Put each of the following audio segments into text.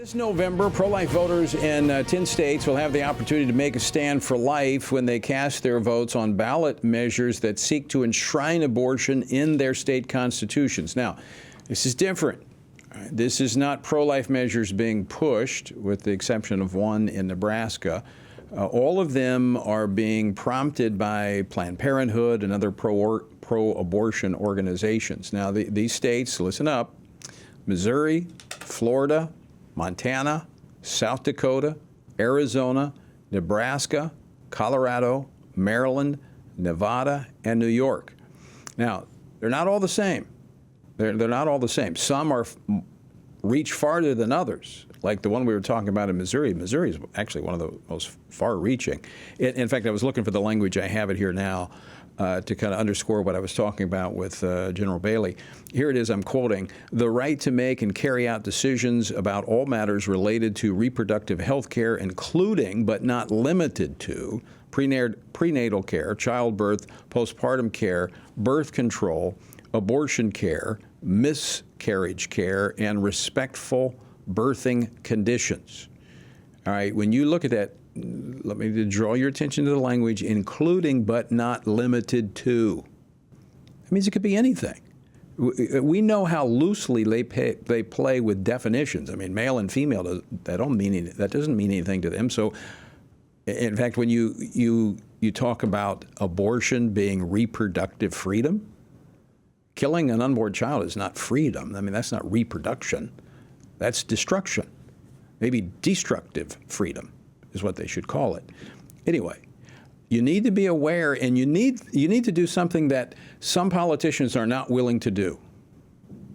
This November, pro-life voters in 10 states will have the opportunity to make a stand for life when they cast their votes on ballot measures that seek to enshrine abortion in their state constitutions. Now, this is different. This is not pro-life measures being pushed, with the exception of one in Nebraska. All of them are being prompted by Planned Parenthood and other pro-abortion organizations. Now, these states, listen up, Missouri, Florida, Montana, South Dakota, Arizona, Nebraska, Colorado, Maryland, Nevada, and New York. Now, they're not all the same. They're not all the same. Some reach farther than others, like the one we were talking about in Missouri. Missouri is actually one of the most far-reaching. In fact, I was looking for the language. I have it here now to kind of underscore what I was talking about with General Bailey. Here it is, I'm quoting, "The right to make and carry out decisions about all matters related to reproductive health care, including but not limited to prenatal care, childbirth, postpartum care, birth control, abortion care, miscarriage care, and respectful birthing conditions." All right, when you look at that, let me draw your attention to the language, including but not limited to. That means it could be anything. We know how loosely they play with definitions. I mean, male and female, that doesn't mean anything to them. So, in fact, when you talk about abortion being reproductive freedom, killing an unborn child is not freedom. I mean, that's not reproduction. That's destruction. Maybe destructive freedom is what they should call it. Anyway, you need to be aware, and you need to do something that some politicians are not willing to do,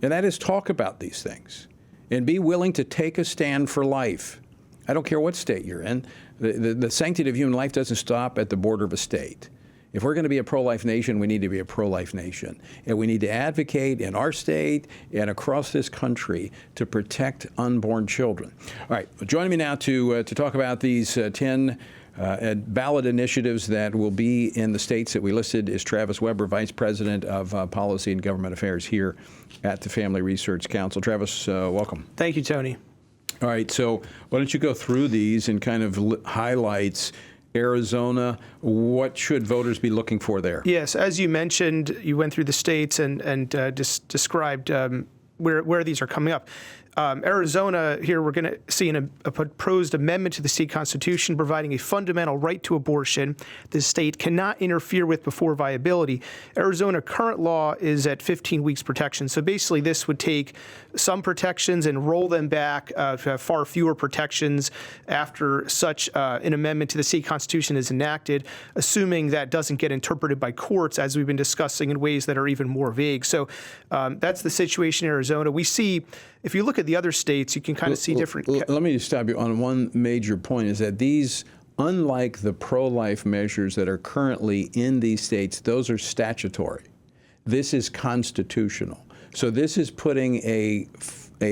and that is talk about these things and be willing to take a stand for life. I don't care what state you're in. The sanctity of human life doesn't stop at the border of a state. If we're going to be a pro-life nation, we need to be a pro-life nation. And we need to advocate in our state and across this country to protect unborn children. All right, joining me now to talk about these 10 ballot initiatives that will be in the states that we listed is Travis Weber, Vice President of Policy and Government Affairs here at the Family Research Council. Travis, welcome. Thank you, Tony. All right, so why don't you go through these and kind of highlights Arizona, what should voters be looking for there? Yes, as you mentioned, you went through the states and described where these are coming up. Arizona, here we're going to see a proposed amendment to the state constitution providing a fundamental right to abortion the state cannot interfere with before viability. Arizona current law is at 15 weeks protection. So basically this would take some protections and roll them back to have far fewer protections after such an amendment to the state constitution is enacted, assuming that doesn't get interpreted by courts, as we've been discussing, in ways that are even more vague. So that's the situation in Arizona. We see, if you look at the other states, you can kind of see different. Let me just stop you on one major point, is that these, unlike the pro-life measures that are currently in these states, those are statutory. This is constitutional. So this is putting a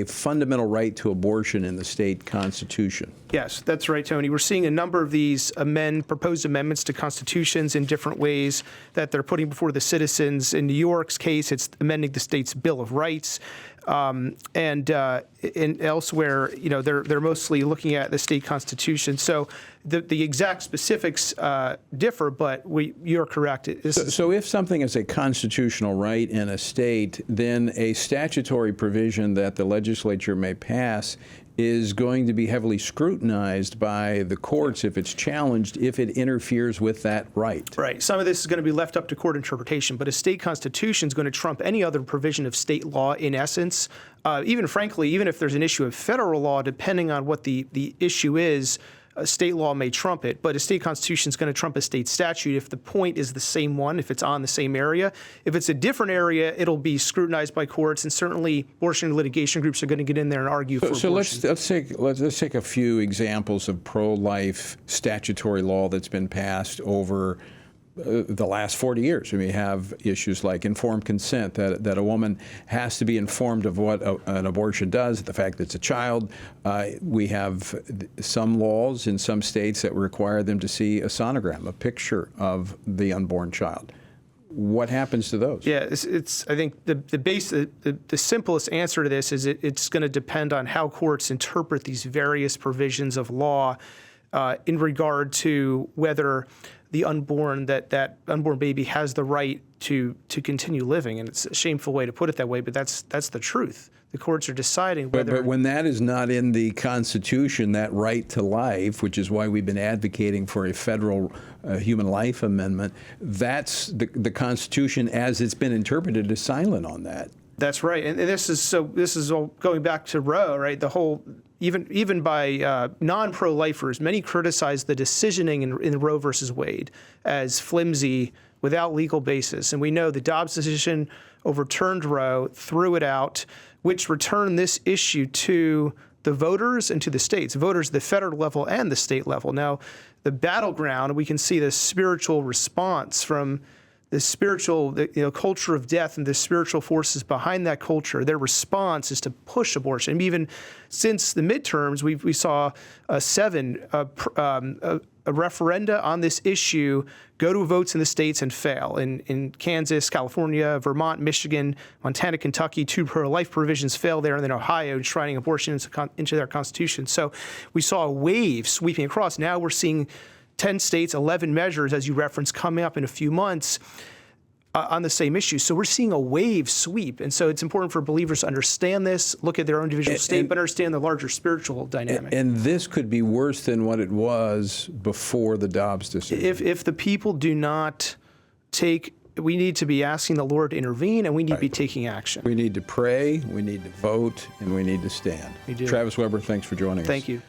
fundamental right to abortion in the state constitution. Yes, that's right, Tony. We're seeing a number of these proposed amendments to constitutions in different ways that they're putting before the citizens. In New York's case, it's amending the state's Bill of Rights. And elsewhere, you know, they're mostly looking at the state constitution. So the exact specifics differ, but you're correct. So if something is a constitutional right in a state, then a statutory provision that the legislature may pass is going to be heavily scrutinized by the courts if it's challenged, if it interferes with that right. Right. Some of this is going to be left up to court interpretation, but a state constitution is going to trump any other provision of state law in essence. Even frankly, even if there's an issue of federal law, depending on what the issue is, state law may trump it, but a state constitution is going to trump a state statute if the point is the same one, if it's on the same area. If it's a different area, it'll be scrutinized by courts, and certainly abortion litigation groups are going to get in there and argue for abortion. So let's take a few examples of pro-life statutory law that's been passed over the last 40 years. We have issues like informed consent, that a woman has to be informed of what an abortion does, the fact that it's a child. We have some laws in some states that require them to see a sonogram, a picture of the unborn child. what happens to those? Yeah, I think the simplest answer to this is it's going to depend on how courts interpret these various provisions of law in regard to whether the unborn unborn baby has the right to continue living. And it's a shameful way to put it that way, but that's the truth. The courts are deciding whether. But when that is not in the Constitution, that right to life, which is why we've been advocating for a federal human life amendment, that's the Constitution as it's been interpreted is silent on that. That's right, and this is all going back to Roe, right? The whole even by non-pro-lifers, many criticize the decisioning in Roe versus Wade as flimsy, without legal basis, and we know the Dobbs decision overturned Roe, threw it out, which returned this issue to the voters and to the states, voters at the federal level and the state level. Now, the battleground, we can see the spiritual response from the spiritual culture of death and the spiritual forces behind that culture. Their response is to push abortion. And even since the midterms, we saw a referenda on this issue go to votes in the states and fail. In Kansas, California, Vermont, Michigan, Montana, Kentucky, 2 pro-life provisions fail there, and then Ohio enshrining abortion into their constitution. So we saw a wave sweeping across. Now we're seeing 10 states, 11 measures, as you referenced, coming up in a few months on the same issue. So we're seeing a wave sweep. And so it's important for believers to understand this, look at their own individual state, but understand the larger spiritual dynamic. And this could be worse than what it was before the Dobbs decision. If the people do not we need to be asking the Lord to intervene, and we need to be taking action. We need to pray, we need to vote, and we need to stand. We do. Travis Weber, thanks for joining us. Thank you.